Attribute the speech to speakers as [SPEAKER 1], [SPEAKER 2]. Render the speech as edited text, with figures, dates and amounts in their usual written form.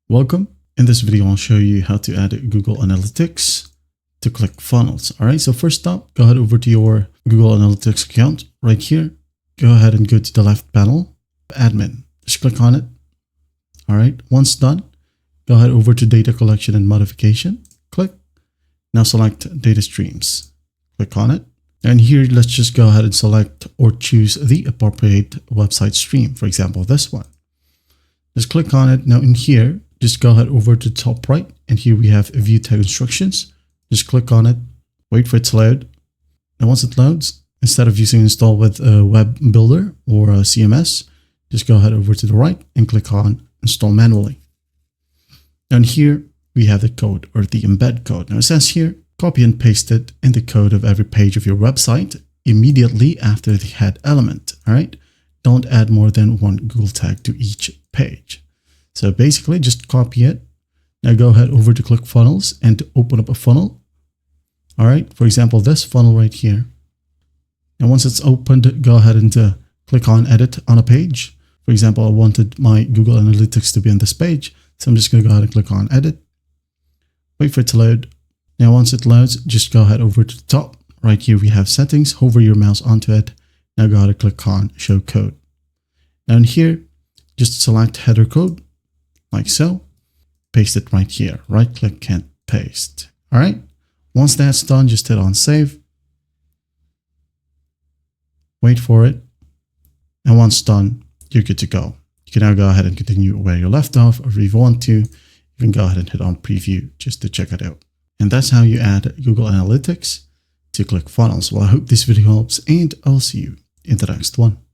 [SPEAKER 1] Welcome. In this video, I'll show you how to add Google Analytics to ClickFunnels. All right, so first up, go ahead over to your Google Analytics account right here. Go ahead and go to the left panel, admin. Just click on it. All right, once done, go ahead over to data collection and modification. Click. Now select data streams. Click on it. And here, let's just go ahead and select or choose the appropriate website stream. For example, this one. Just click on it. Now in here, just go ahead over to the top right. And here we have view tag instructions. Just click on it. Wait for it to load. And once it loads, instead of using install with a web builder or a CMS, just go ahead over to the right and click on install manually. And here we have the code or the embed code. Now it says here, copy and paste it in the code of every page of your website immediately after the head element. All right. Don't add more than one Google tag to each page. So basically just copy it. Now go ahead over to ClickFunnels and open up a funnel. All right. For example, this funnel right here. And once it's opened, go ahead and click on edit on a page. For example, I wanted my Google Analytics to be on this page. So I'm just going to go ahead and click on edit. Wait for it to load. Now, once it loads, just go ahead over to the top. Right here, we have settings. Hover your mouse onto it. Now go ahead and click on show code. Now in here, just select header code like so. Paste it right here. Right click and paste. All right. Once that's done, just hit on save. Wait for it. And once done, you're good to go. You can now go ahead and continue where you left off, or if you want to, you can go ahead and hit on preview just to check it out. And that's how you add Google Analytics to ClickFunnels. Well, I hope this video helps, and I'll see you in the next one.